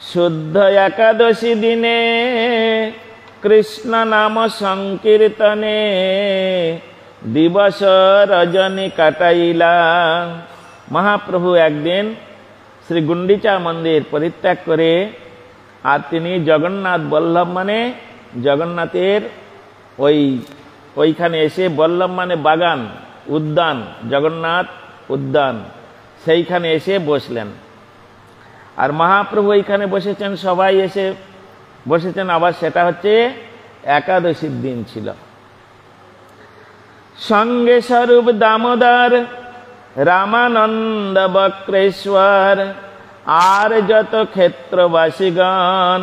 शुद्ध एकादशी दिने कृष्ण नाम संकीर्तने दिवस रजनी काटाइला। महाप्रभु एक दिन श्री गुंडीचा मंदिर परित्याग करे আর তিনি জগন্নাথ বল্লভ মানে জগন্নাথের ওইখানে এসে, বল্লভ মানে বাগান, উদ্যান, জগন্নাথ উদ্যান, সেইখানে এসে বসলেন। আর মহাপ্রভু এইখানে বসেছেন, সবাই এসে বসেছেন। আবার সেটা হচ্ছে একাদশীর দিন ছিল। সঙ্গে স্বরূপ দামোদর রামানন্দ বক্রেশ্বর আর যত ক্ষেত্রবাসীগণ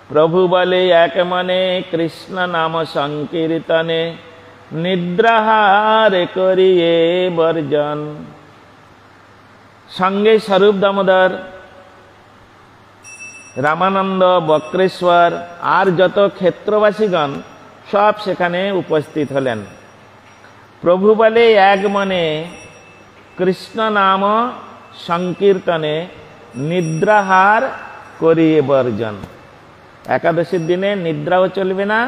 প্রভু বলে এক মনে কৃষ্ণ নাম সংকীর্তনে নিদ্রাহার করিয়ে বর্জন। সঙ্গে স্বরূপ দামোদর, রামানন্দ, বক্রেশ্বর আর যত ক্ষেত্রবাসীগণ সব সেখানে উপস্থিত হলেন। প্রভু বলে এক মনে কৃষ্ণ নাম সংকীর্তনে নিদ্রাহার করিয়ে বর্জন। একাদশীর দিনে নিদ্রাও চলবে না,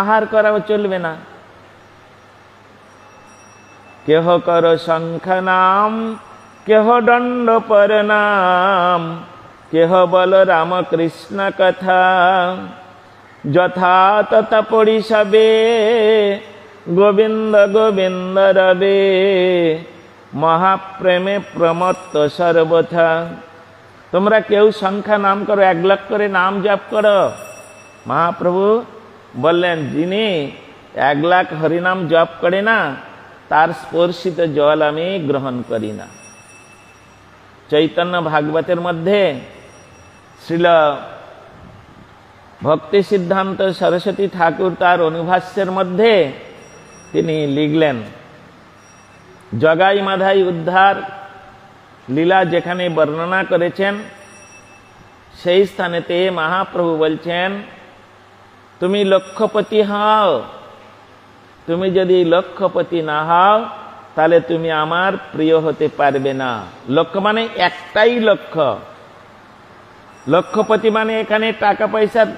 আহার করাও চলবে না। কেহ কর শঙ্খ নাম, কেহ দণ্ড প্রণাম, কেহ বল রাম কৃষ্ণ কথা, যথা তথা পড়ি সবে গোবিন্দ গোবিন্দ রবে, মহাপ্রেমে প্রমত্ত সর্বথা। তোমরা কেউ সংখ্যা নাম করো, 1 লাখ করে নাম জপ করো। মহাপ্রভু বললেন, যিনি 1 লাখ হরিনাম জপ করে না, তার স্পর্শিত জল আমি গ্রহণ করি না। চৈতন্য ভাগবতের মধ্যে শ্রীল ভক্তি সিদ্ধান্ত সরস্বতী ঠাকুর তার অনুভাষ্যের মধ্যে তিনি লিখলেন, জগাই মাধাই উদ্ধার লীলা যেখানে বর্ণনা করেছেন, সেই স্থানেতে মহাপ্রভু বলছেন, তুমি লক্ষপতি হও, তুমি যদি লক্ষপতি না হও তাহলে তুমি আমার প্রিয় হতে পারবে না। লক্ষ্য মানে একটাই লক্ষ্য। লক্ষপতি মানে এখানে টাকা পয়সার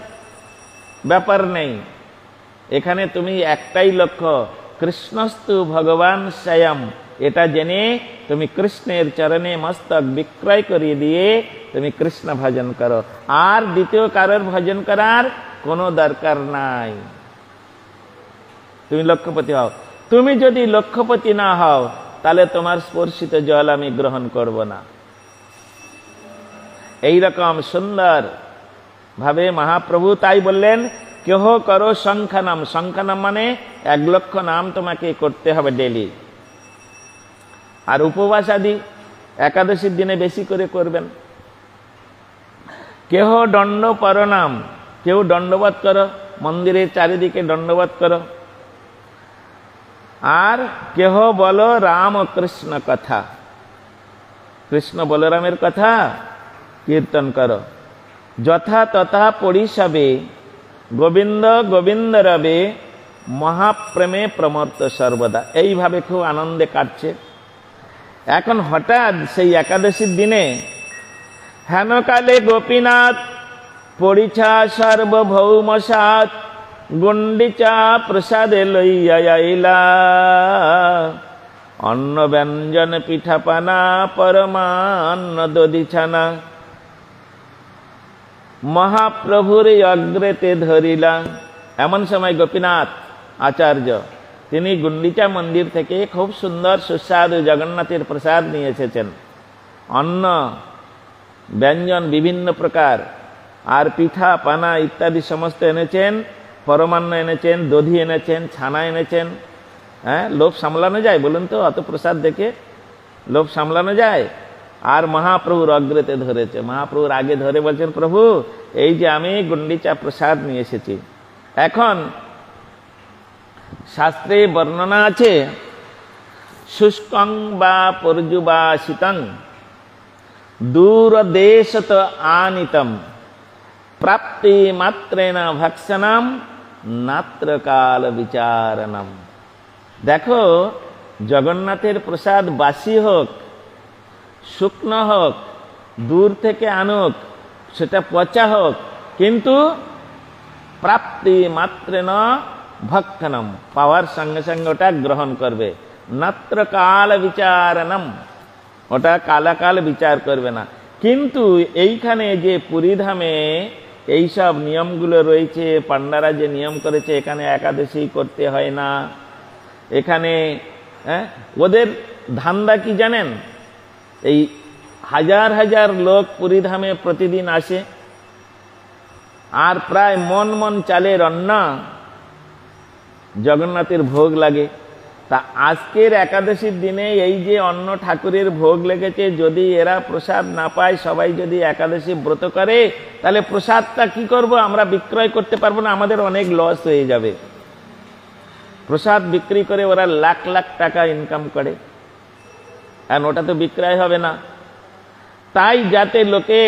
ব্যাপার নেই, এখানে তুমি একটাই লক্ষ্য, কৃষ্ণস্তু ভগবান স্বয়ং। এটা জেনে তুমি কৃষ্ণের চরণে মস্তক বিক্রয় করিয়ে দিয়ে তুমি কৃষ্ণ ভজন করো, আর দ্বিতীয় কারোর ভজন করার কোনো দরকার নাই। তুমি লক্ষপতি হও। তুমি যদি লক্ষপতি না হও তাহলে তোমার স্পর্শিত জল আমি গ্রহণ করব না। এইরকম সুন্দর ভাবে মহাপ্রভু তাই বললেন, কেহ করো সংখ্যা নাম। সংখ্যা নাম মানে 1 লক্ষ নাম তোমাকে করতে হবে ডেলি। আর উপবাস আদি একাদশীর দিনে বেশি করে করবেন। কেহ দণ্ড প্রণাম, কেউ দণ্ডবত করো, মন্দিরের চারিদিকে দণ্ডবত করো। আর কেহ বলো রাম কৃষ্ণ কথা, কৃষ্ণ বলরামের কথা কীর্তন করো। যথা তথা পড়ি সবে গোবিন্দ গোবিন্দ রবে, মহাপ্রেমে প্রমত্ত সর্বদা। এইভাবে খুব আনন্দে কাটছে। এখন হঠাৎ সেই একাদশীর দিনে হেনকালে গোপীনাথ পরিছা সার্বভৌম সাত গুন্ডিচা প্রসাদে লইয়া আইলা, অন্ন ব্যঞ্জন পিঠাপানা পরমান্ন দধিছানা, মহাপ্রভুর অগ্রেতে ধরিলা। এমন সময় গোপীনাথ আচার্য তিনি গুন্ডিচা মন্দির থেকে খুব সুন্দর সুস্বাদু জগন্নাথের প্রসাদ নিয়ে এসেছেন। অন্ন ব্যঞ্জন বিভিন্ন প্রকার আর পিঠা পানা ইত্যাদি সমস্ত এনেছেন, পরমান্ন এনেছেন, দধি এনেছেন, ছানা এনেছেন। হ্যাঁ, লোভ সামলানো যায় বলুন তো? অত প্রসাদ দেখে লোভ সামলানো যায়? আর মহাপ্রভুর অগ্রেতে ধরেছে। মহাপ্রভুর আগে ধরে বলছেন, প্রভু এই যে আমি গুন্ডিচা প্রসাদ নিয়ে এসেছি। এখন শাস্ত্রে বর্ণনা আছে, শুষ্কং বা পর্যুবাসিতং দূরদেশত আনিতম প্রাপ্তি মাত্রেণ ভক্ষণম নাত্র কাল বিচারণম। দেখো, জগন্নাথের প্রসাদ বাসি হোক, শুকনো হোক, দূর থেকে আনুক, সেটা পচা হোক, কিন্তু প্রাপ্তি মাত্রেন ভক্ষণম, পাওয়ার সঙ্গে সঙ্গে ওটা গ্রহণ করবে। নাত্র কাল বিচারণম, ওটা কালাকাল বিচার করবে না। কিন্তু এইখানে যে পুরীধামে এইসব নিয়মগুলো রয়েছে, পান্ডারা যে নিয়ম করেছে, এখানে একাদশী করতে হয় না। এখানে ওদের ধান্দা কি জানেন? এই হাজার হাজার লোক পুরীধামে প্রতিদিন আসে, আর প্রায় মন মন চালের অন্ন জগন্নাথের ভোগ লাগে। তা আজকের একাদশীর দিনে এই যে অন্ন ঠাকুরের ভোগ লেগেছে, যদি এরা প্রসাদ না পায়, সবাই যদি একাদশী ব্রত করে, তাহলে প্রসাদটা কি করব? আমরা বিক্রয় করতে পারবো না, আমাদের অনেক লস হয়ে যাবে। প্রসাদ বিক্রি করে ওরা লাখ লাখ টাকা ইনকাম করে, আর ওটা তো বিক্রয় হবে না। তাই যাতে লোকে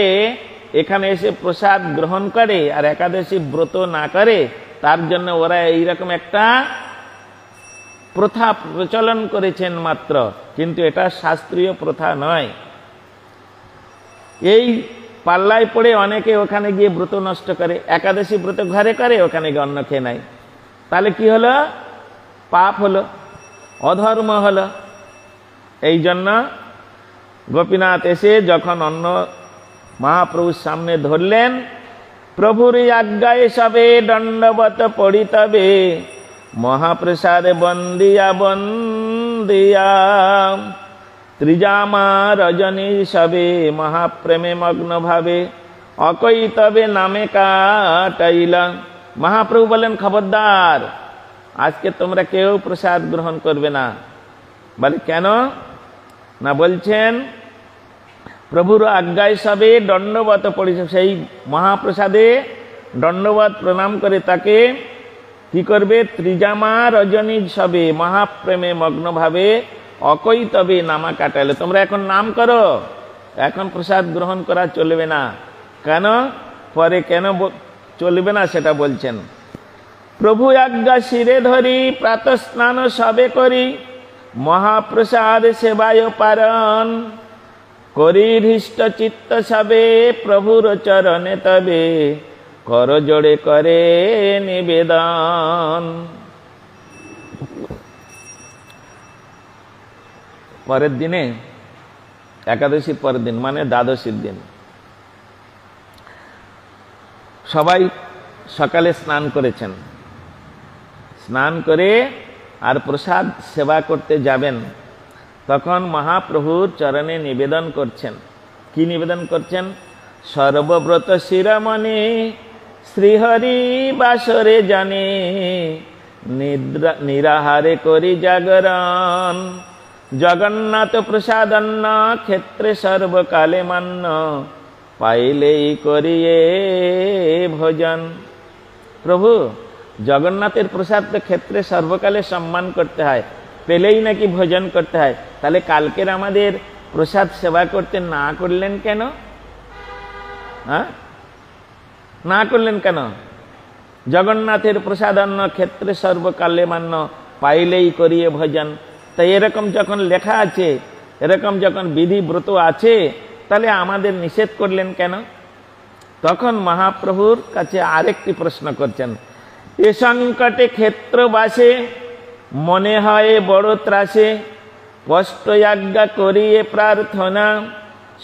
এখানে এসে প্রসাদ গ্রহণ করে আর একাদশী ব্রত না করে, তার জন্য ওরা এইরকম একটা প্রথা প্রচলন করেছেন মাত্র, কিন্তু এটা শাস্ত্রীয় প্রথা নয়। এই পাল্লায় পড়ে অনেকে ওখানে গিয়ে ব্রত নষ্ট করে, একাদশী ব্রত ঘরে করে, ওখানে গিয়ে অন্ন খেয়ে নেয়। তাহলে কি হলো? পাপ হলো, অধর্ম হলো। এই জন্য গোপীনাথ এসে যখন অন্ন মহাপ্রভুর সামনে ধরলেন, প্রভুর আজ্ঞায় সবে দণ্ডবত পড়িতবে, মহাপ্রসাদে বন্দিয়া বন্দিয়া, ত্রিজামা রজনী সবে মহাপ্রেমে মগ্ন ভাবে, অকৈতবে নামে কাটাইলা। মহাপ্রভু বলেন, খবরদার, আজকে তোমরা কেউ প্রসাদ গ্রহণ করবে না। বলে কেন না? বলছেন প্রভুর আজ্ঞায় সবে দণ্ডবত পড়েছে, সেই মহাপ্রসাদে দণ্ডবত প্রণাম করে তাকে কি করবে? ত্রিজামা রজনী সবে মহাপ্রেমে মগ্ন ভাবে, অকৈতবে নামা কাটাইলে। তোমরা এখন নাম করো, এখন প্রসাদ গ্রহণ করা চলবে না। কেন? পরে কেন চলবে না সেটা বলছেন। প্রভু আজ্ঞা শিরে ধরি, প্রাতঃ স্নান সবে করি, মহাপ্রসাদ সেবায় পারণ, করি হৃষ্ট চিত্ত সবে প্রভুর চরণে তবে, কর জোড়ে করে নিবেদন। পরের দিনে, একাদশীর পরের দিন মানে দ্বাদশীর দিন, সবাই সকালে স্নান করেছেন। স্নান করে আর প্রসাদ সেবা করতে যাবেন, তখন মহাপ্রভুর চরণে নিবেদন করছেন। কি নিবেদন করছেন? সর্বব্রত শিরোমণি শ্রীহরি বাসরে জানে, নিরাহারে করি জাগরণ, জগন্নাথ প্রসাদন্ন ক্ষেত্রে সর্বকালে মান্য, পাইলেই করিয়ে ভোজন। প্রভু, জগন্নাথের প্রসাদ তো ক্ষেত্রে সর্বকালে সম্মান করতে হয়, পেলেই নাকি ভোজন করতে হয়। তাহলে কালকের আমাদের প্রসাদ সেবা করতে না করলেন কেন? না করলেন কেন? জগন্নাথের প্রসাদান্ন ক্ষেত্রে সর্বকালে মান্য, পাইলেই করিয়ে ভোজন। তাই এরকম যখন লেখা আছে, এরকম যখন বিধি ব্রত আছে, তাহলে আমাদের নিষেধ করলেন কেন? তখন মহাপ্রভুর কাছে আরেকটি প্রশ্ন করছেন। এ সংকটে ক্ষেত্রবাসে, মনে হয় বড় ত্রাসে, কষ্ট আজ্ঞা করিয়ে প্রার্থনা,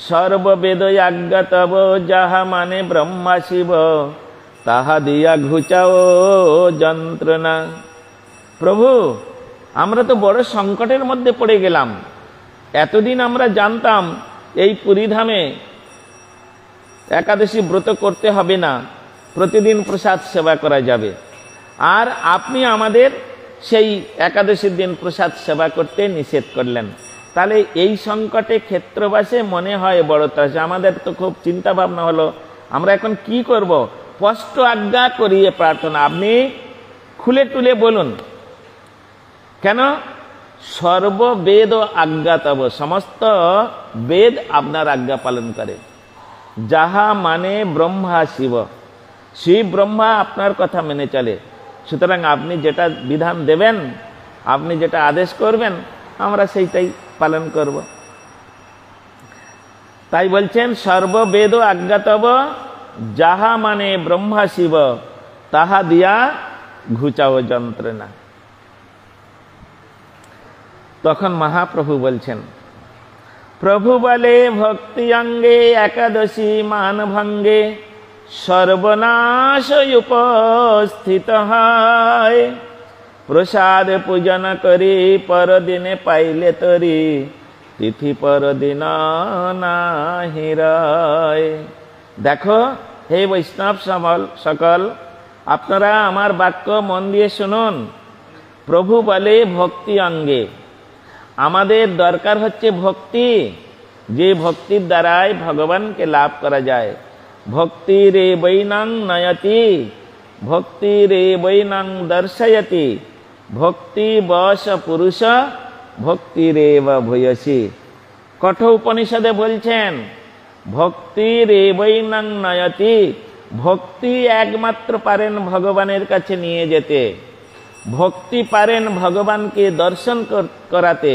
সর্ববেদ আজ্ঞা তব, যাহা মানে ব্রহ্মা শিব, তাহা দিয়া ঘুচাও যন্ত্রণা। প্রভু, আমরা তো বড় সংকটের মধ্যে পড়ে গেলাম। এতদিন আমরা জানতাম এই পুরীধামে একাদশী ব্রত করতে হবে না, প্রতিদিন প্রসাদ সেবা করা যাবে, আর আপনি আমাদের সেই একাদশীর দিন প্রসাদ সেবা করতে নিষেধ করলেন। তাহলে এই সংকটে ক্ষেত্রবাসে মনে হয় বড় ত্রাস। আমাদের তো খুব চিন্তা ভাবনা হলো, আমরা এখন কি করব? স্পষ্ট আজ্ঞা করিয়ে প্রার্থনা। আপনি খুলে টুলে বলুন কেন? সর্ববেদ আজ্ঞা তব, সমস্ত বেদ আপনার আজ্ঞা পালন করে। যাহা মানে ব্রহ্মা শিব, শিব ব্রহ্মা আপনার কথা মেনে চলে। সুতরাং আপনি যেটা বিধান দেবেন, আপনি যেটা আদেশ করবেন, আমরা সেইটাই পালন করব। তাই বলছেন সর্ববেদ আজ্ঞাতব, যাহা মানে ব্রহ্মা শিব, তাহা দিয়া ঘুচাও যন্ত্রণা। তখন মহাপ্রভু বলছেন, প্রভু বলে ভক্তি অঙ্গে একাদশী মান ভঙ্গে সর্বনাশ উপস্থিত হয়। প্রসাদ পূজন করি পরদিনে পাইলে তরি, তিথি পরদিন নাহি রয়। দেখো হে বৈষ্ণব সকল, আপনারা আমার বাক্য মন দিয়ে শুনুন। প্রভু বলে ভক্তি অঙ্গে, আমাদের দরকার হচ্ছে ভক্তি, যে ভক্তির দ্বারাই ভগবানকে লাভ করা যায়। ভক্তি রে বৈনাং নয়তি, ভক্তি রে বৈনাং দর্শয়তি, ভক্তি বশ পুরুষ ভক্তি রে ভূয়সী। কঠোর উপনিষদে বলছেন ভক্তি রে বৈনাং নয়তি, ভক্তি একমাত্র পারেন ভগবানের কাছে নিয়ে যেতে, ভক্তি পারেন ভগবানকে দর্শন করাতে।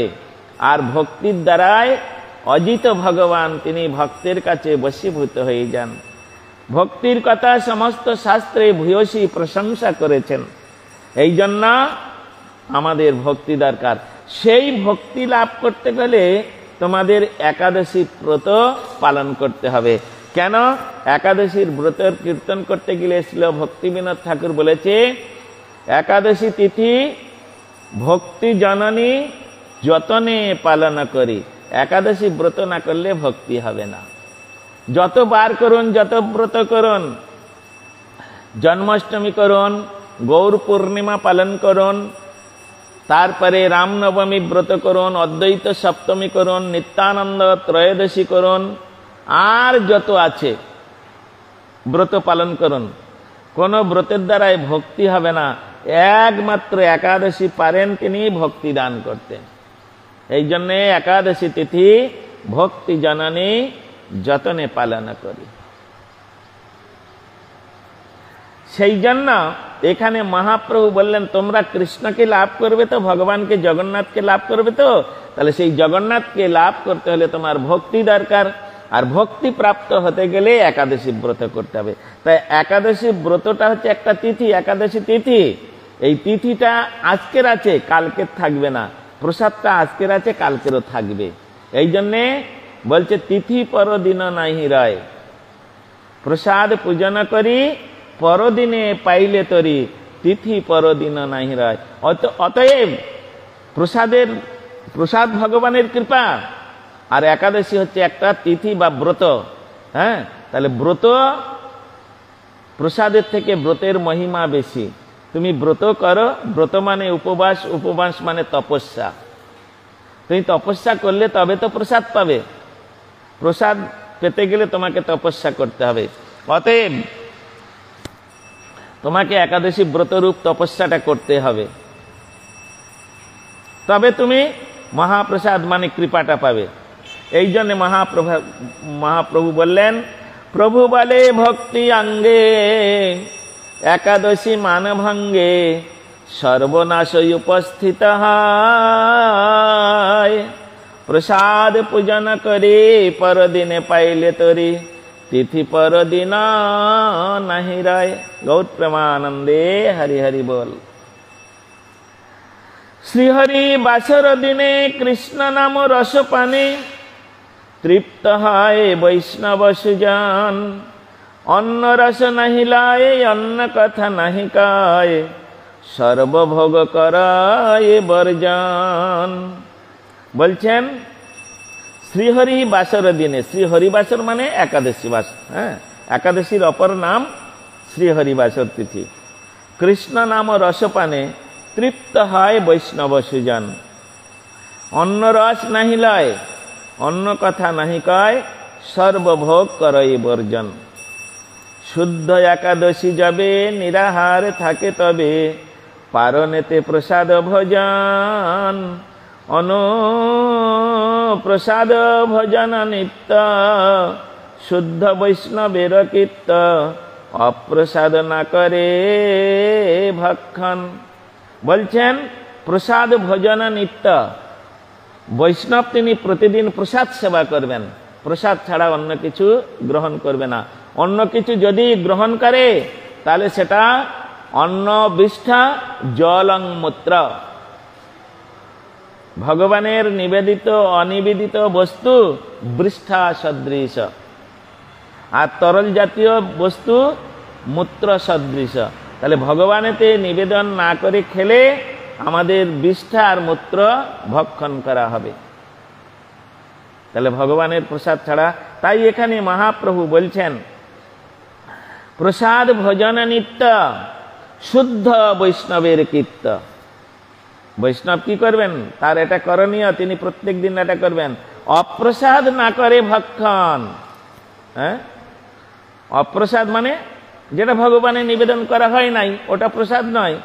আর ভক্তির দ্বারাই অজিত ভগবান তিনি ভক্তের কাছে বশীভূত হয়ে যান। ভক্তির কথা সমস্ত শাস্ত্রে ভূয়সী প্রশংসা করেছেন। এই জন্য আমাদের ভক্তি দরকার। সেই ভক্তি লাভ করতে গেলে তোমাদের একাদশী ব্রত পালন করতে হবে। কেন? একাদশীর ব্রতের কীর্তন করতে গেলে শ্রীল ভক্তিবিনোদ ঠাকুর বলেছে, একাদশী তিথি ভক্তি জননী যতনে পালন করি। একাদশী ব্রত না করলে ভক্তি হবে না। যতবার করুন, যত ব্রত করুন, জন্মাষ্টমী করুন, গৌর পূর্ণিমা পালন করুন, তারপরে রামনবমী ব্রত করুন, অদ্বৈত সপ্তমী করুন, নিত্যানন্দ ত্রয়োদশী করুন, আর যত আছে ব্রত পালন করুন। কোন ব্রতের দ্বারাই ভক্তি হবে না। একমাত্র একাদশী পারেন তিনি ভক্তি দান করতেন। এই জন্য একাদশী তিথি ভক্তি জননী যতনে পালন করি। সেই জন্য এখানে মহাপ্রভু বললেন, তোমরা কৃষ্ণকে লাভ করবে তো, ভগবানকে জগন্নাথকে লাভ করবে তো, তাহলে সেই জগন্নাথকে লাভ করতে হলে তোমার ভক্তি দরকার। আর ভক্তি প্রাপ্ত হতে গেলে একাদশী ব্রত করতে হবে। তাই একাদশী ব্রতটা হচ্ছে একটা তিথি, একাদশী তিথি। এই তিথিটা আজকের আছে, কালকের থাকবে না। প্রসাদটা আজকের আছে, কালকেরও থাকবে। এই জন্যে বলছে তিথি পরদিন নাহি রয়, প্রসাদ পূজন করি পরদিনে পাইলে তরি, তিথি পরদিন নাহি রয়। অতএব প্রসাদ ভগবানের কৃপা, আর একাদশী হচ্ছে একটা তিথি বা ব্রত। হ্যাঁ, তাহলে ব্রত প্রসাদের থেকে ব্রতের মহিমা বেশি। তুমি ব্রত করো, ব্রত মানে উপবাস, উপবাস মানে তপস্যা। তুমি তপস্যা করলে তবে তো প্রসাদ পাবে। প্রসাদ পেতে গেলে তোমাকে তপস্যা করতে হবে। অতএব তোমাকে একাদশী ব্রতরূপ তপস্যাটা করতে হবে, তবে তুমি মহাপ্রসাদ মানে কৃপাটা পাবে। এই জন্য মহাপ্রভু বললেন, প্রভু বলে ভক্তি অঙ্গে একাদশী মান ভঙ্গে সর্বনাশ উপস্থিত হয়। প্রসাদ পূজন করে পরদিনে পাইলে তরি, তিথি পরদিন নাহি রয়। গৌর প্রেমানন্দে হরি হরি বল। শ্রীহরি বাসর দিনে কৃষ্ণ নাম রস পানে তৃপ্ত হয় বৈষ্ণব সুজন। অন্ন রস নাহি লয়, অন্ন কথা নাহি কয়, সর্বভোগ করায় বর্জন। বলছেন শ্রীহরি বাসর দিনে, শ্রীহরি বাসর মানে একাদশী বাস। হ্যাঁ, একাদশীর অপর নাম শ্রীহরি বাসর তিথি। কৃষ্ণ নাম রসপানে তৃপ্ত হয় বৈষ্ণব সুজন। অন্ন রস নাহি লয়, অন্য কথা নাহি কয়, সর্বভোগ করই বর্জন। শুদ্ধ একাদশী যাবে, নিরাহার থাকে তবে, পারনেতে প্রসাদ ভোজন। প্রসাদ ভজন নিত্য, শুদ্ধ বৈষ্ণবের কীর্ত, অপ্রসাদ না করে ভক্ষণ। বলছেন প্রসাদ ভজন নিত্য, বৈষ্ণব তিনি প্রতিদিন প্রসাদ সেবা করবেন, প্রসাদ ছাড়া অন্য কিছু গ্রহণ করবে না। অন্য কিছু যদি গ্রহণ করে তাহলে সেটা অন্ন বিষ্ঠা জলং মূত্র। ভগবানের নিবেদিত অনিবেদিত বস্তু বৃষ্ঠা সদৃশ, আর তরল জাতীয় বস্তু মূত্র সদৃশ। তাহলে ভগবানেতে নিবেদন না করে খেলে আমাদের বিষ্ঠা আর মূত্র ভক্ষণ করা হবে। তাহলে ভগবানের প্রসাদ ছাড়া, তাই এখানে মহাপ্রভু বলছেন প্রসাদ ভোজন নিত্য শুদ্ধ বৈষ্ণবের কীর্ত। বৈষ্ণব কি করবেন, তার এটা করণীয়, তিনি প্রত্যেক দিন এটা করবেন, অপ্রসাদ না করে ভক্ষণ। হ্যাঁ, অপ্রসাদ মানে যেটা ভগবানের নিবেদন করা হয় নাই, ওটা প্রসাদ নয়,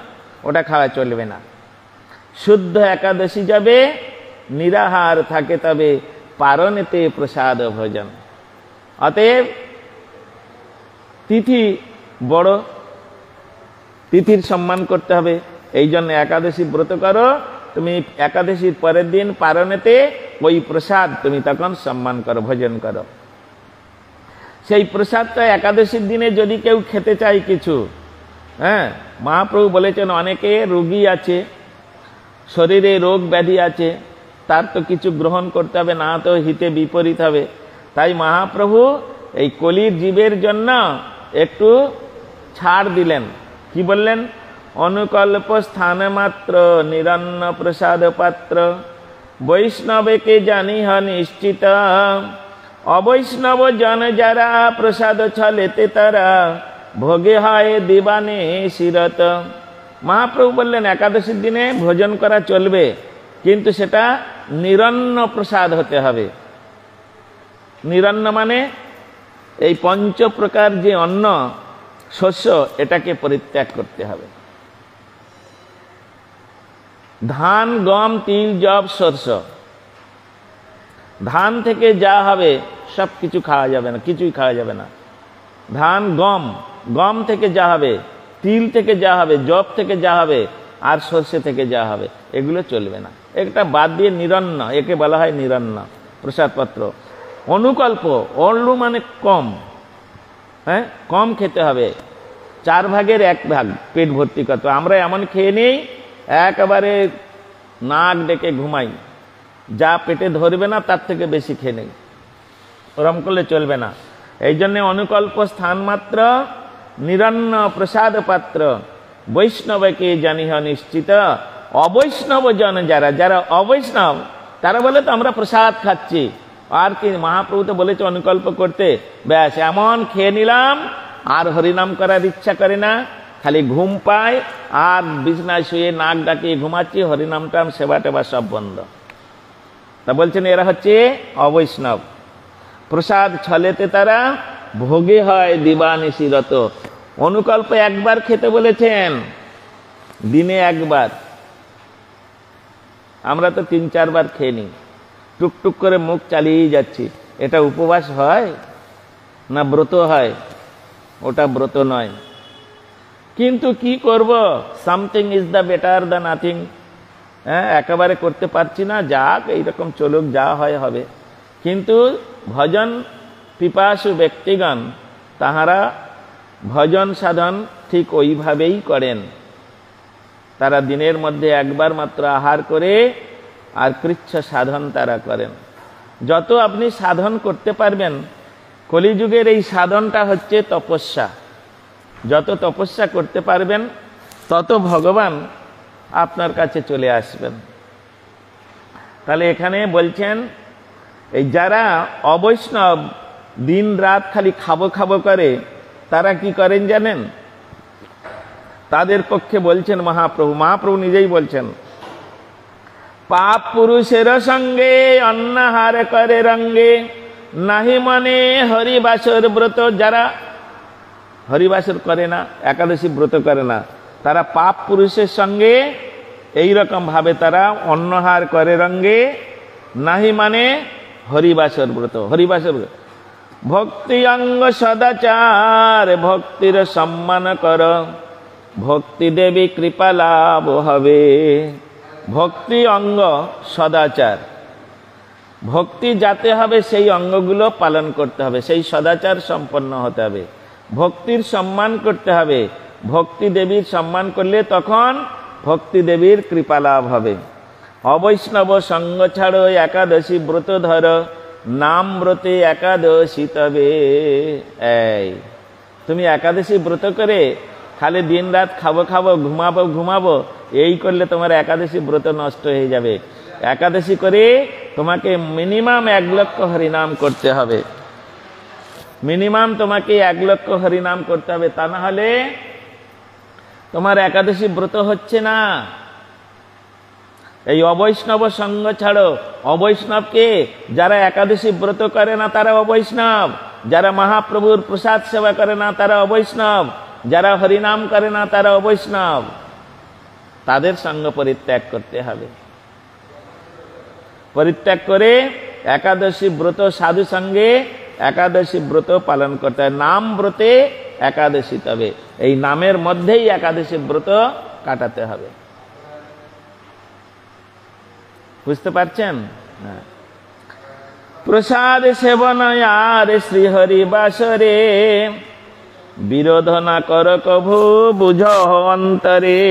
ওটা খাওয়া চলবে না। শুদ্ধ একাদশী যাবে, নিরাহার থাকে তবে পারণেতে প্রসাদ ভোজন। অতএব তিথি বড়, তিথির সম্মান করতে হবে। এই জন্য একাদশী ব্রত করো, তুমি একাদশীর পরের দিন পারণেতে ওই প্রসাদ তুমি তখন সম্মান করো, ভোজন করো। সেই প্রসাদটা একাদশীর দিনে যদি কেউ খেতে চায় কিছু, হ্যাঁ, মহাপ্রভু বলেছেন অনেকে রোগী আছে, শরীরে রোগ ব্যাধি আছে, তার তো কিছু গ্রহণ করতে হবে, না তো হিতে বিপরীত হবে। তাই মহাপ্রভু এই কলির জীবের জন্য একটু ছাড় দিলেন। কি বললেন, অনুকল্প স্থান মাত্র নিরন্ন প্রসাদ পাত্র বৈষ্ণবেকে জানিহ নিশ্চিত অবৈষ্ণব জন যারা প্রসাদ ছলেতে তারা ভোগে হয় দিবানে শিরত। মহাপ্রভু বললেন একাদশীর দিনে ভোজন করা চলবে, কিন্তু সেটা নিরন্ন প্রসাদ হতে হবে। নিরন্ন মানে এই পঞ্চ প্রকার যে অন্ন শস্য, এটাকে পরিত্যাগ করতে হবে। ধান, গম, তিল, যব, সরষ, ধান থেকে যা হবে সব কিছু খাওয়া যাবে না, কিছুই খাওয়া যাবে না। ধান, গম, গম থেকে যা হবে, তিল থেকে যা হবে, যব থেকে যা হবে, আর সর্ষে থেকে যা হবে, এগুলো চলবে না। একটা বাদ দিয়ে নিরন্ন, একে বলা হয় নিরন্ন প্রসাদপত্র। অনুকল্প, অল্প মানে কম, হ্যাঁ, কম খেতে হবে, 4 ভাগের 1 ভাগ পেট ভর্তি করতে। আমরা এমন খেয়ে নেই একেবারে নাক ডেকে ঘুমাই, যা পেটে ধরবে না তার থেকে বেশি খেয়ে নেই, ওরম করলে চলবে না। এই জন্য অনুকল্প স্থান মাত্র নিরন্ন প্রসাদ পাত্র বৈষ্ণবকে জানিহ নিশ্চিত অবৈষ্ণব জন যারা, যারা অবৈষ্ণব তারা বলে তো আমরা প্রসাদ খাচ্ছি, আর কি মহাপ্রভু তো বলেছে অনুকল্প করতে, ব্যাস এমন খেয়ে নিলাম আর হরিনাম করার ইচ্ছা করে না, খালি ঘুম পায় আর বিছনায় শুয়ে নাক ডাকিয়ে ঘুমাচ্ছি, হরিনাম টাম সেবা টেবা সব বন্ধ। তা বলছেন এরা হচ্ছে অবৈষ্ণব। প্রসাদ ছলেতে তারা ভোগে হয় দিবানিশিরত। অনুকল্প একবার খেতে বলেছেন, দিনে একবার, আমরা তো 3-4 বার খেয়ে নিই, টুকটুক করে মুখ চালিয়ে যাচ্ছি। এটা উপবাস হয় না ব্রত হয়? ওটা ব্রত নয়। কিন্তু কি করব, something is the better the nothing. হ্যাঁ, একেবারে করতে পারছি না, যাক এইরকম চলুক, যা হয় হবে। কিন্তু ভজন পিপাসু ব্যক্তিগণ তাহারা ভজন সাধন ঠিক ওইভাবেই করেন। তারা দিনের মধ্যে একবার মাত্র আহার করে আর কৃচ্ছ সাধন তারা করেন। যত আপনি সাধন করতে পারবেন, কলিযুগের এই সাধনটা হচ্ছে তপস্যা। যত তপস্যা করতে পারবেন তত ভগবান আপনার কাছে চলে আসবেন। তাহলে এখানে বলছেন এই যারা অবৈষ্ণব দিন রাত খালি খাবো খাবো করে, তারা কি করেন জানেন? তাদের পক্ষে বলছেন মহাপ্রভু নিজেই বলছেন, পাপ পুরুষের সঙ্গে অন্নাহার করে রঙ্গে নাহি মনে হরিবাসর ব্রত। যারা হরিবাসর করে না, একাদশী ব্রত করে না, তারা পাপ পুরুষের সঙ্গে এইরকম ভাবে তারা অন্নহার করে রঙ্গে, নাহি মানে হরিবাসর ব্রত। হরিবাসর ব্রত ভক্তি অঙ্গ সদাচার ভক্তির সম্মান কর, ভক্তি দেবী কৃপা লাভ হবে। ভক্তি অঙ্গ সদাচার, ভক্তি যাতে হবে সেই অঙ্গগুলো পালন করতে হবে, সেই সদাচার সম্পন্ন হতে হবে, ভক্তির সম্মান করতে হবে। ভক্তি দেবীর সম্মান করলে তখন ভক্তি দেবীর কৃপা লাভ হবে। অবৈষ্ণব সঙ্গ ছাড়ো একাদশী ব্রত ধর, নাম ব্রতে একাদশী তবে। এই তুমি একাদশী ব্রত করে খালি দিন রাত খাবো খাবো ঘুমাবো এই করলে তোমার একাদশী ব্রত নষ্ট হয়ে যাবে। একাদশী করে তোমাকে মিনিমাম 1 লক্ষ হরিনাম করতে হবে, মিনিমাম তোমাকে 1 লক্ষ হরিনাম করতে হবে, তা না হলে তোমার একাদশী ব্রত হচ্ছে না। এই অবৈষ্ণব সঙ্গ ছাড়ো। অবৈষ্ণবকে যারা একাদশী ব্রত করে না তারা অবৈষ্ণব, যারা মহাপ্রভুর প্রসাদ সেবা করে না তারা অবৈষ্ণব, যারা হরিনাম করে না তারা অবৈষ্ণব। তাদের সঙ্গ পরিত্যাগ করতে হবে। পরিত্যাগ করে একাদশী ব্রত সাধু সঙ্গে একাদশী ব্রত পালন করতে হয়। নাম ব্রতে একাদশী তবে, এই নামের মধ্যেই একাদশী ব্রত কাটাতে হবে। বুঝতে পারছেন? প্রসাদ সেবন আর শ্রীহরি বাসরে, বিরোধ না কর কভু বুঝ অন্তরে।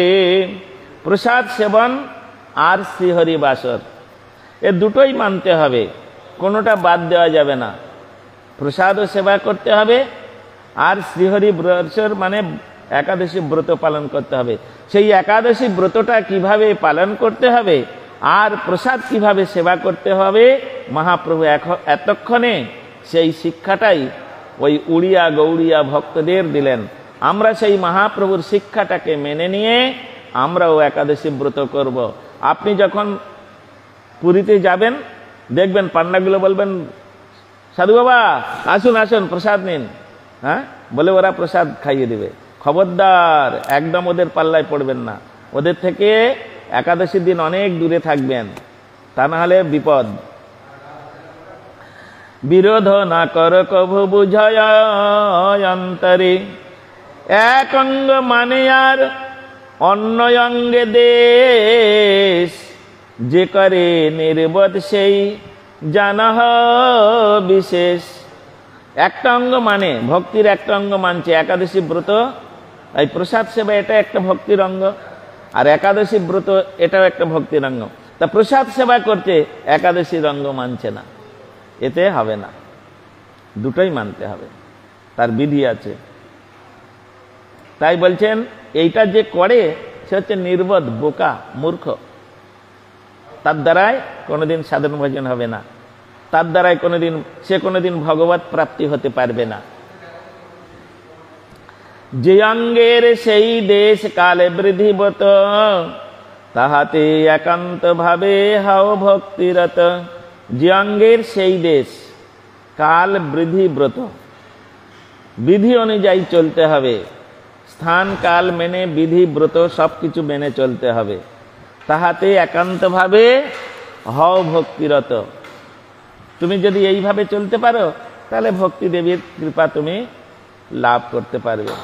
প্রসাদ সেবন আর শ্রীহরি বাসর, এ দুটোই মানতে হবে, কোনোটা বাদ দেওয়া যাবে না। প্রসাদও সেবা করতে হবে আর শ্রীহরি বাসর মানে একাদশী ব্রত পালন করতে হবে। সেই একাদশী ব্রতটা কিভাবে পালন করতে হবে আর প্রসাদ কিভাবে সেবা করতে হবে মহাপ্রভু এতক্ষণে সেই শিক্ষাটাই ওই উড়িয়া গৌড়িয়া ভক্তদের দিলেন। আমরা সেই মহাপ্রভুর শিক্ষাটাকে মেনে নিয়ে আমরাও একাদশী ব্রত করব। আপনি যখন পুরীতে যাবেন দেখবেন পান্ডাগুলো বলবেন, সাধু বাবা আসুন আসুন প্রসাদ নিন, হ্যাঁ বলে ওরা প্রসাদ খাইয়ে দিবে। খবরদার, একদম ওদের পাল্লায় পড়বেন না, ওদের থেকে একাদশীর দিন অনেক দূরে থাকবেন, তা না হলে বিপদ। বিরোধ না কর কভু বুঝয় অন্তরে, এক অঙ্গ মানে আর অন্য অঙ্গে দেশ, যে করে নির্বোধ সেই জানহ বিশেষ। একটা অঙ্গ মানে ভক্তির একটা অঙ্গ মানছে একাদশী ব্রত, এই প্রসাদ সেবা এটা একটা ভক্তির অঙ্গ, আর একাদশী ব্রত এটাও একটা ভক্তির অঙ্গ। তা প্রসাদ সেবা করতে একাদশীর অঙ্গ মানছে না, এতে হবে না, দুটোই মানতে হবে, তার বিধি আছে। তাই বলছেন এইটা যে করে সে হচ্ছে নির্বোধ, বোকা, মূর্খ, তার দ্বারাই কোনোদিন সাধন ভজন হবে না, তার দ্বারাই সে কোনোদিন ভগবত প্রাপ্তি হতে পারবে না। যে অঙ্গের সেই দেশ কালে বৃদ্ধিবত, তাহাতে একান্ত ভাবে হাও ভক্তিরত। যে অঙ্গের সেই দেশ কাল বৃদ্ধিব্রত, বিধি অনুযায়ী চলতে হবে, স্থান কাল মেনে বিধি ব্রত সবকিছু মেনে চলতে হবে। তাহাতে একান্ত ভাবে হও ভক্তিরত। তুমি যদি এইভাবে চলতে পারো তাহলে ভক্তি দেবীর কৃপা তুমি লাভ করতে পারবে।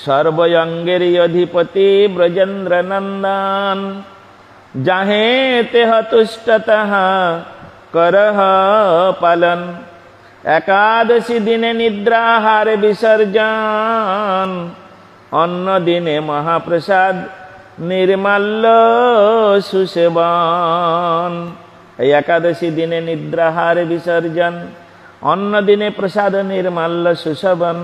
সর্বঙ্গেরই অধিপতি ব্রজেন্দ্র নন্দন, যাহে তেহ তুষ্ট তাহা করহ পালন। একাদশী দিনে নিদ্রাহার বিসর্জন, অন্য দিনে মহাপ্রসাদ নির্মাল্য সুসেবন। এই একাদশী দিনে নিদ্রাহার বিসর্জন, অন্য দিনে প্রসাদ নির্মাল্য সুসেবন।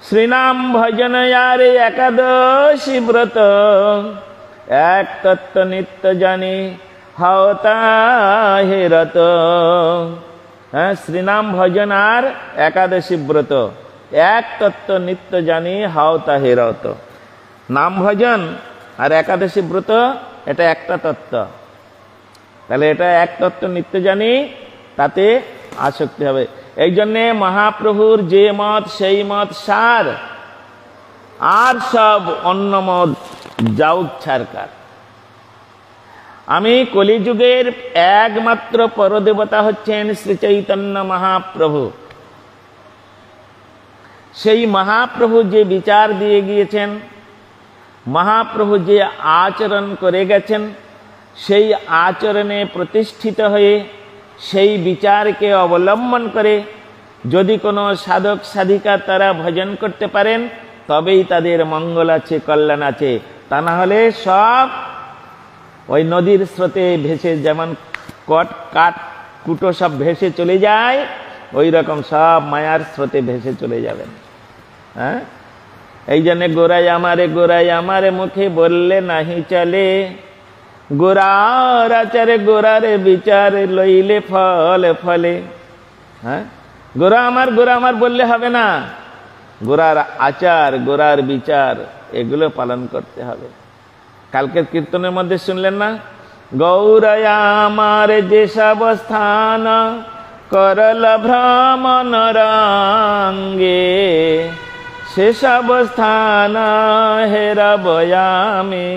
শ্রীনাম ভজন আর একাদশী ব্রত, এক তত্ত্ব নিত্য জানি হও তাহে রত। হ্যাঁ, শ্রীনাম ভজন আর একাদশী ব্রত, এক তত্ত্ব নিত্য জানি হও তাহে রত। নাম ভজন আর একাদশী ব্রত এটা একটা তত্ত্ব, তাহলে এটা এক তত্ত্ব নিত্য জানি, তাতে আসক্তি হবে। এই জন্যে মহাপ্রভুর যে মত সেই মত সার, আর সব অন্য মত যাউক ছাড়কার। আমি কলিযুগের একমাত্র পরদেবতা হচ্ছেন শ্রী চৈতন্য মহাপ্রভু। সেই মহাপ্রভু যে বিচার দিয়ে গিয়েছেন, মহাপ্রভু যে আচরণ করে গেছেন, সেই আচরণে প্রতিষ্ঠিত হয়ে সেই বিচারকে অবলম্বন করে যদি কোনো সাধক সাধিকা তারা ভজন করতে পারেন তবেই তাদের মঙ্গল আছে, কল্যাণ আছে। তা না হলে সব ওই নদীর স্রোতে ভেসে, যেমন কাঠ কুটো সব ভেসে চলে যায়, ওই রকম সব মায়ার স্রোতে ভেসে চলে যাবেন। হ্যাঁ, এই জন্য গোরাই আমারে মুখে বললে নাহি চলে, গোরার আচারে গোরারে বিচার লইলে ফল ফলে। হ্যাঁ, গোরা আমার বললে হবে না, গোরার আচার, গোরার বিচার এগুলো পালন করতে হবে। কালকের কীর্তনের মধ্যে শুনলেন না, গৌরায় আমার যে সব স্থান করল ভ্রমণ রঙ্গে, সেসব স্থান হেরবয়ামে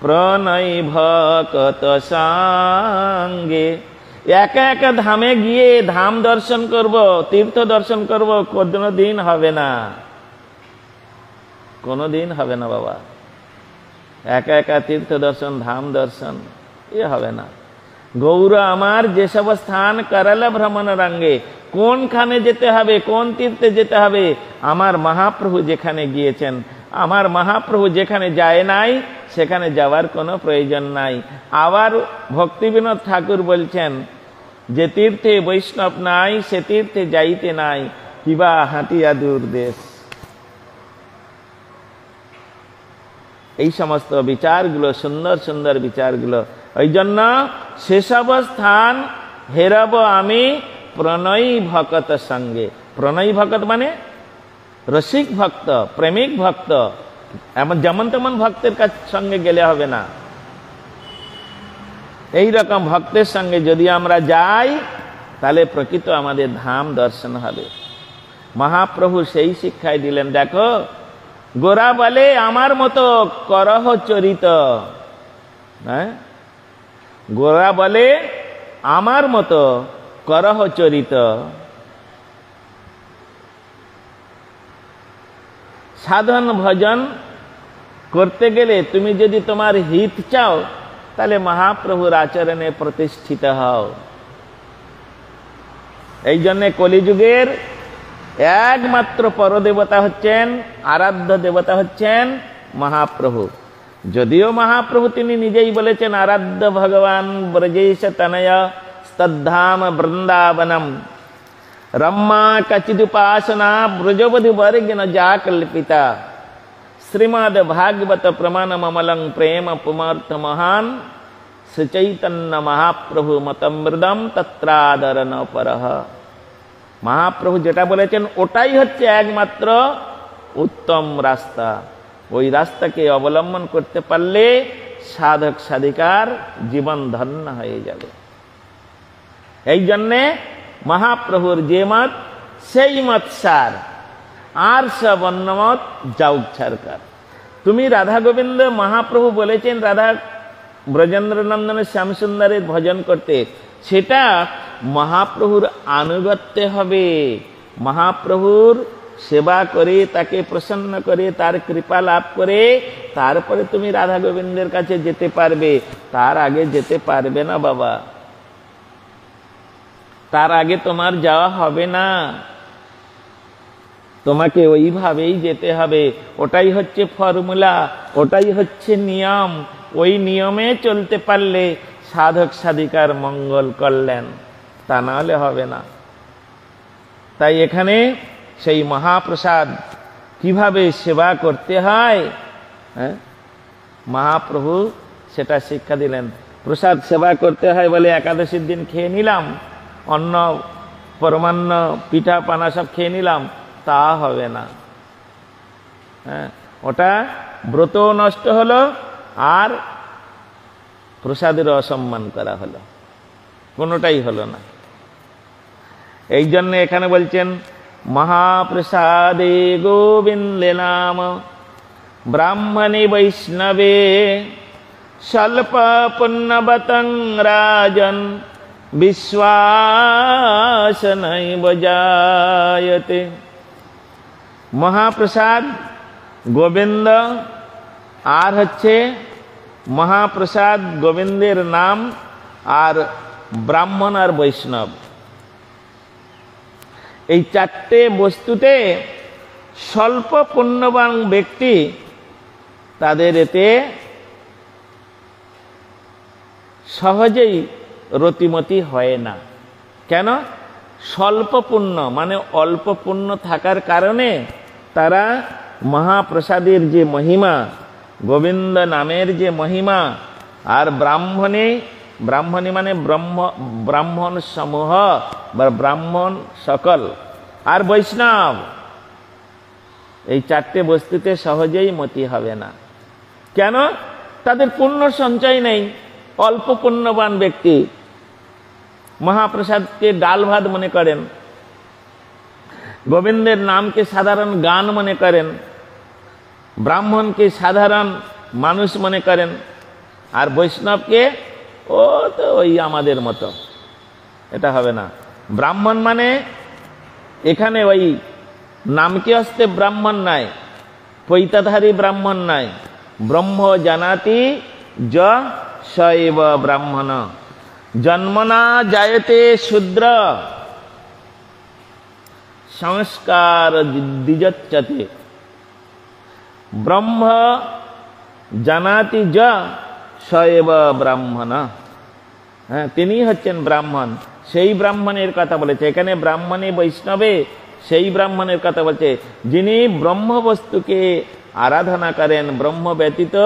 প্রণয় ভকত সঙ্গে। একা একা ধামে গিয়ে ধাম দর্শন করব, তীর্থ দর্শন করব, কোনোদিন হবে না, কোনোদিন হবে না বাবা। একা একা তীর্থ দর্শন, ধাম দর্শন এ হবে না। গৌর আমার যেসব স্থান করল ভ্রমণ রঙ্গে, কোনখানে যেতে হবে, কোন তীর্থে যেতে হবে? আমার মহাপ্রভু যেখানে গিয়েছেন, আমার মহাপ্রভু যেখানে যায় নাই সেখানে যাওয়ার কোনো প্রয়োজন নাই। আবার ভক্তিবিনোদ ঠাকুর বলছেন, যে তীর্থে বৈষ্ণব নাই সে তীর্থে যাইতে নাই, কিবা হাঁটিয়া দূর দেশ। এই সমস্ত বিচারগুলো, সুন্দর সুন্দর বিচারগুলো, ওই জন্য সেসব স্থান হেরব আমি প্রণয়ী ভকত সঙ্গে। প্রণয়ী ভকত মানে রসিক ভক্ত, প্রেমিক ভক্ত। এমন যেমন তেমন ভক্তের সঙ্গে গেলে হবে না, এই রকম ভক্তের সঙ্গে যদি আমরা যাই তাহলে প্রকৃত আমাদের ধাম দর্শন হবে। মহাপ্রভু সেই শিক্ষাই দিলেন। দেখো, গোরা বলে আমার মতো করহ চরিত। হ্যাঁ, গোরা বলে আমার মতো করহ চরিত। সাধন ভজন করতে গেলে তুমি যদি তোমার হিত চাও তাহলে মহাপ্রভুর আচরণে প্রতিষ্ঠিত হও। এই জন্য কলিযুগের একমাত্র পরদেবতা হচ্ছেন, আরাধ্য দেবতা হচ্ছেন মহাপ্রভু। যদিও মহাপ্রভু তিনি নিজেই বলেছেন, আরাধ্য ভগবান ব্রজেশ তনয় স্তদ্ধাম বৃন্দাবনম রম্মা কচিদুপাসনা ব্রজবধূ বর্গিন যা কল্পিতা শ্রীমদ ভাগवत प्रमाण ममलं प्रेम पुमर्थ महान श्रीचैतन्य महाप्रभु मतमृदम तत्रादर न परह। মহাপ্রভু যেটা বলেছেন ওটাই হচ্ছে একমাত্র উত্তম রাস্তা। ওই রাস্তাকে অবলম্বন করতে পারলে সাধক সাধিকার জীবন ধন্য হয়ে যাবে। এই জন্যে মহাপ্রভুর যে মত সেই মত সার, আর সব অন্য মত যাউক সরকার। তুমি রাধা গোবিন্দ, মহাপ্রভু বলেছেন রাধা ব্রজেন্দ্র নন্দনের শ্যামসুন্দরের ভজন করতে, সেটা মহাপ্রভুর আনুগত্যে হবে। মহাপ্রভুর সেবা করে, তাকে প্রসন্ন করে, তার কৃপা লাভ করে তারপরে তুমি রাধা গোবিন্দের কাছে যেতে পারবে। তার আগে যেতে পারবে না বাবা, তার আগে তোমার যাওয়া হবে না। তোমাকে ওইভাবেই যেতে হবে। ওটাই হচ্ছে ফর্মুলা, ওটাই হচ্ছে নিয়ম। ওই নিয়মে চলতে পারলে সাধক সাধিকার মঙ্গল কল্যাণ, তা না হলে হবে না। তাই এখানে সেই মহাপ্রসাদ কিভাবে সেবা করতে হয়, হ্যাঁ, মহাপ্রভু সেটা শিক্ষা দিলেন। প্রসাদ সেবা করতে হয় বলে একাদশীর দিন খেয়ে নিলাম, অন্ন পরমান্ন পিঠা পানা সব খেয়ে নিলাম, তা হবে না। হ্যাঁ, ওটা ব্রত নষ্ট হলো আর প্রসাদের অসম্মান করা হলো, কোনোটাই হলো না। এই জন্য এখানে বলছেন মহাপ্রসাদে গোবিন্দে নাম ব্রাহ্মণে বৈষ্ণবে স্বল্প পুণ্যবতং রাজন বিশ্বাস নৈব জায়তে। মহাপ্রসাদ গোবিন্দ, আর হচ্ছে মহাপ্রসাদ গোবিন্দের নাম, আর ব্রাহ্মণ আর বৈষ্ণব, এই চারটে বস্তুতে স্বল্প পুণ্যবান ব্যক্তি তাদের এতে সহজেই রতিমতি হয় না। কেন? স্বল্প পুণ্য মানে অল্প পুণ্য থাকার কারণে তারা মহাপ্রসাদের যে মহিমা, গোবিন্দ নামের যে মহিমা, আর ব্রাহ্মণী মানে ব্রাহ্মণ সমূহ বা ব্রাহ্মণ সকল, আর বৈষ্ণব, এই চারটে বস্তুতে সহজেই মতি হবে না। কেন? তাদের পুণ্য সঞ্চয় নেই। অল্প পুণ্যবান ব্যক্তি মহাপ্রসাদকে ডাল ভাত মনে করেন, গোবিন্দের নামকে সাধারণ গান মনে করেন, ব্রাহ্মণকে সাধারণ মানুষ মনে করেন, আর বৈষ্ণবকে ও তো ওই আমাদের মতো। এটা হবে না। ব্রাহ্মণ মানে এখানে ওই নামকে হস্তে ব্রাহ্মণ নাই, পৈতাধারী ব্রাহ্মণ নাই। ব্রহ্ম জানাতি য শৈব ব্রাহ্মণ জন্মনা জায়তে শূদ্র সংস্কার দ্বিজচ্যতে। ব্রহ্ম জানাতি য শৈব ব্রাহ্মণ, হ্যাঁ, তিনি হচ্ছেন ব্রাহ্মণ। সেই ব্রাহ্মণের কথা বলেছে এখানে। ব্রাহ্মণে বৈষ্ণবে সেই ব্রাহ্মণের কথা বলছে যিনি ব্রহ্ম বস্তুকে আরাধনা করেন, ব্রহ্ম ব্যতীত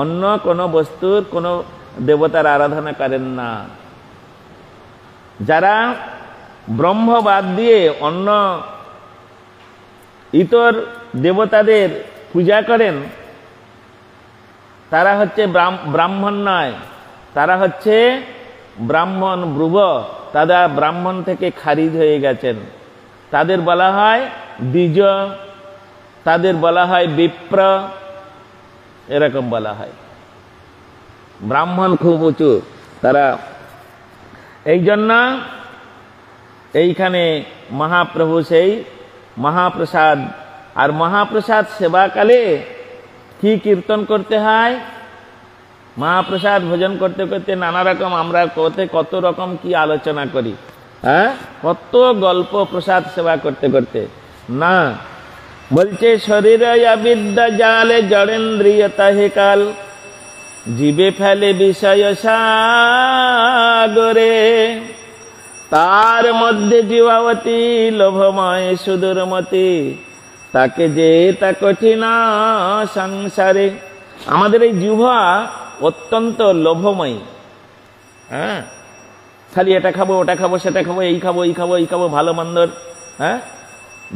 অন্য কোন বস্তুর কোন দেবতার আরাধনা করেন না। যারা ব্রহ্ম বাদ দিয়ে অন্য ইতর দেবতাদের পূজা করেন তারা হচ্ছে ব্রাহ্মণ নয়, তারা হচ্ছে ব্রাহ্মণ ব্রুব। তারা ব্রাহ্মণ থেকে খারিজ হয়ে গেছেন। তাদের বলা হয় দ্বিজ, তাদের বলা হয় বিপ্র, এরকম বলা হয়। ব্রাহ্মণ খুব উঁচু তারা। এই জন্য এইখানে মহাপ্রভু সেই মহাপ্রসাদ, আর মহাপ্রসাদ সেবাকালে কি কীর্তন করতে হয়? মহাপ্রসাদ ভোজন করতে করতে নানা রকম আমরা কত রকম কি আলোচনা করি, হ্যাঁ, কত গল্প প্রসাদ সেবা করতে করতে। না, বলছে শরীর বিদ্যা জালে জড়েন্দ্রিয়তা হে কাল জীবে ফেলে বিষয় সাগরে তার মধ্যে জীবাবতী লোভময় সুদূরমতি তাকে যে তা কঠিন সংসারে। আমাদের এই জিহ্বা অত্যন্ত লোভময়ী, হ্যাঁ, খালি এটা খাবো ওটা খাবো সেটা খাবো, এই খাবো এই খাবো এই খাবো, ভালো মন্দর, হ্যাঁ,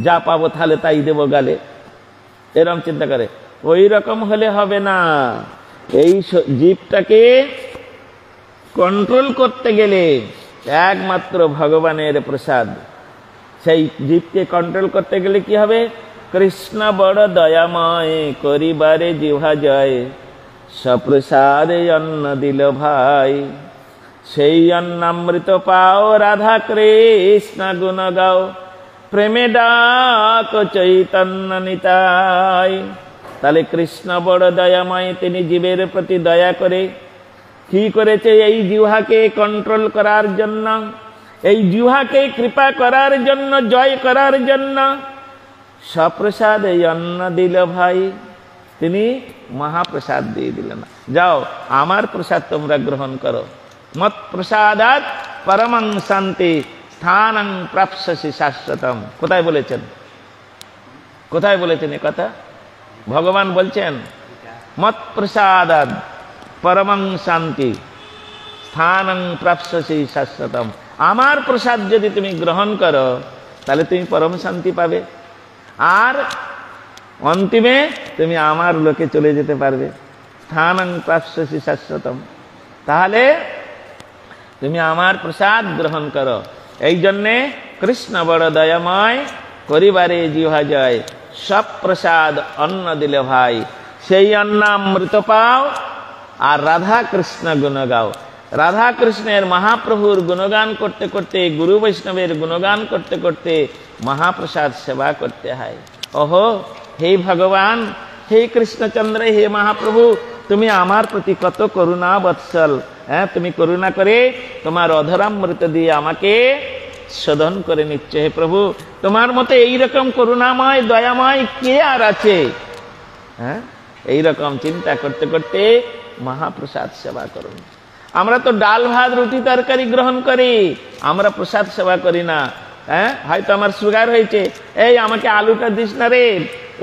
যা পাবো তাহলে তাই দেবো গালে, এরকম চিন্তা করে। ওই রকম হলে হবে না। এই জীবটাকে কন্ট্রোল করতে গেলে একমাত্র ভগবানের প্রসাদ। সেই জীবকে কন্ট্রোল করতে গেলে কি হবে? কৃষ্ণ বড় দয়াময় করিবারে জিহ্বা জয় সপ্রসাদে অন্ন দিল ভাই সেই অন্নামৃত পাও রাধা কৃষ্ণ গুণ গাও প্রেমে ডাক চৈতন্য নিতাই। তাহলে কৃষ্ণ বড় দয়াময়, তিনি জীবের প্রতি দয়া করে কি করেছে? এই জিহ্বাকে কন্ট্রোল করার জন্য, এই জিহ্বাকে কৃপা করার জন্য, জয় করার জন্য সপ্রসাদ এই অন্ন দিল ভাই। তিনি মহাপ্রসাদ দিয়ে দিলেন, যাও আমার প্রসাদ তোমরা গ্রহণ করো। মৎ প্রসাদাৎ পরমং শান্তি স্থানং প্রাপ্স্যসি শাশ্বতম। কোথায় বলেছেন? কোথায় বলেছেন এ কথা? ভগবান বলছেন মৎ প্রসাদাৎ পরমং শান্তি স্থানং প্রাপ্স্যসি শাশ্বতম। আমার প্রসাদ যদি তুমি গ্রহণ করো তাহলে তুমি পরম শান্তি পাবে, আর অন্তিমে তুমি আমার লোকে চলে যেতে পারবে। স্থানং প্রাপ্স্যসি শাশ্বতম। তাহলে তুমি আমার প্রসাদ গ্রহণ করো। এই জন্যে কৃষ্ণ বড় দয়াময় করিবারে জিহ্বা জয় সব প্রসাদ অন্ন দিলে ভাই সেই অন্ন অমৃত পাও আর রাধা কৃষ্ণ গুণ গাও। রাধা কৃষ্ণের মহাপ্রভুর গুণগান করতে করতে, গুরু বৈষ্ণবের গুণগান করতে করতে মহাপ্রসাদ সেবা করতে হয়। ওহো হে ভগবান, হে কৃষ্ণচন্দ্র, হে মহাপ্রভু, তুমি আমার প্রতি কত করুণা বৎসল, হ্যাঁ, তুমি করুণা করে তোমার অধরামৃত দিয়ে আমাকে শোধন করে নিচ্ছে। হে প্রভু, তোমার মতো এইরকম করুণাময় দয়াময় কে আর আছে? হ্যাঁ, এইরকম চিন্তা করতে করতে মহাপ্রসাদ সেবা করুন। আমরা তো ডাল ভাত রুটি তরকারি গ্রহণ করি, আমরা প্রসাদ সেবা করি না। হ্যাঁ, হয়তো আমার সুগার হয়েছে, এই আমাকে আলুটা দিস না রে,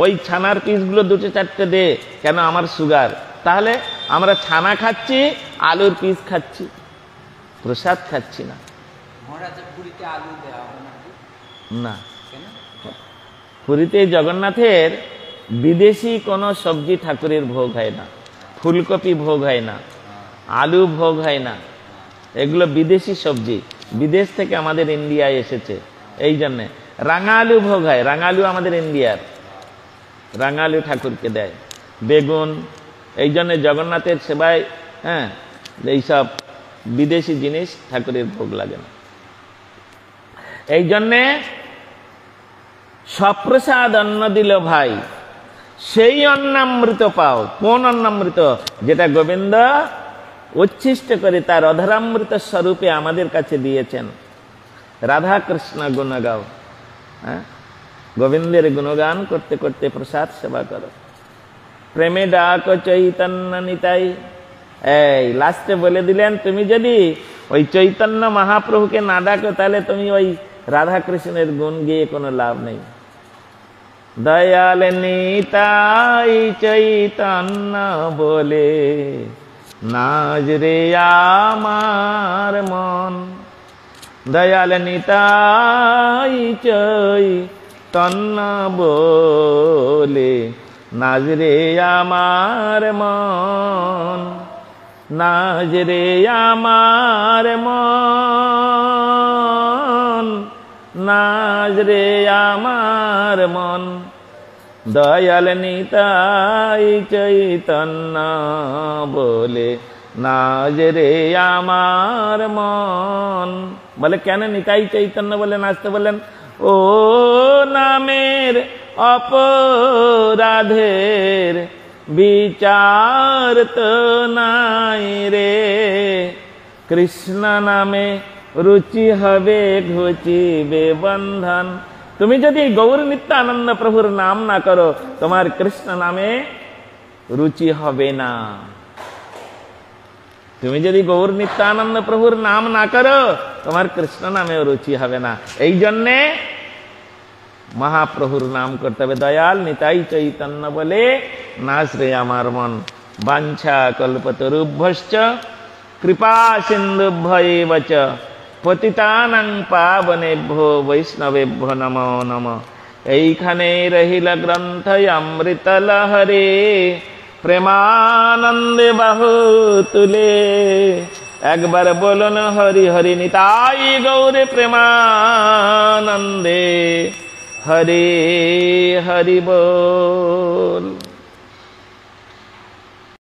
ওই ছানার পিসগুলো দুটো চারটে দে, কেন আমার সুগার। তাহলে আমরা ছানা খাচ্ছি, আলুর পিস খাচ্ছি, প্রসাদ খাচ্ছি না। না, পুরীতে জগন্নাথের বিদেশি কোনো সবজি ঠাকুরের ভোগ হয় না, ফুলকপি ভোগ হয় না, আলু ভোগ হয় না, এগুলো বিদেশি সবজি, বিদেশ থেকে আমাদের ইন্ডিয়ায় এসেছে। এই জন্যে রাঙা আলু ভোগ হয়, রাঙা আলু আমাদের ইন্ডিয়ার, রাঙা আলু ঠাকুরকে দেয়, বেগুন। এই জন্যে জগন্নাথের সেবায় হ্যাঁ এইসব বিদেশি জিনিস ঠাকুরের ভোগ লাগে না। এই জন্যে সপ্রসাদ অন্ন দিল ভাই, সেই অন্নামৃত পাও। কোন অন্নামৃত? যেটা গোবিন্দ উচ্ছিষ্ট করে তার অধরামৃত স্বরূপে আমাদের কাছে দিয়েছেন। রাধা কৃষ্ণ গুণ গাও, হ্যাঁ, গোবিন্দের গুণগান করতে করতে প্রসাদ সেবা করো। প্রেমে ডাক চৈতন্য নিতাই। এই লাস্টে বলে দিলেন, তুমি যদি ওই চৈতন্য মহাপ্রভুকে না ডাকো, তাহলে তুমি ওই রাধা কৃষ্ণের গুণ গিয়ে কোনো লাভ নেই। দয়াল নিতাই চৈতন্য বলে নাজ রে আমার মন। দয়াল নিতাই চৈতন্য বলে নাজ রে আমার মন, নাজ রে আমার মন, নাজ রে আমার মন। দয়াল নিতাই চৈতন্য বলে নাজ রে আমার মন। বলে কেন নিতাই চৈতন্য বলে নাচতে বললেন? ও নামের অপরাধের বিচার তো নাই রে, কৃষ্ণ নামে রুচি হবে ঘুচিবে বন্ধন। তুমি যদি গৌর নিত্যানন্দ প্রভুর নাম না করো, তোমার কৃষ্ণ নামে রুচি হবে না। তুমি যদি গৌর নিত্যানন্দ প্রভুর নাম না করো, তোমার কৃষ্ণ নামে রুচি হবে না। এই জন্যে মহাপ্রভুর নাম করতে হবে। দয়াল নিতাই চৈতন্য বলে নাচ রে আমার মন। বাঞ্ছা কল্পতরুভ্যশ্চ কৃপা সিন্ধুভ্যেব চ পতিতানাং পাবনেভ্যো বৈষ্ণবেভ্যো নমো নমঃ। এইখানে রহিল গ্রন্থ অমৃত লহরে, প্রেমানন্দে বাহু তুলে। একবার বলুন হরি হরি নিতাই গৌরে প্রেমানন্দে হরি হরি বল।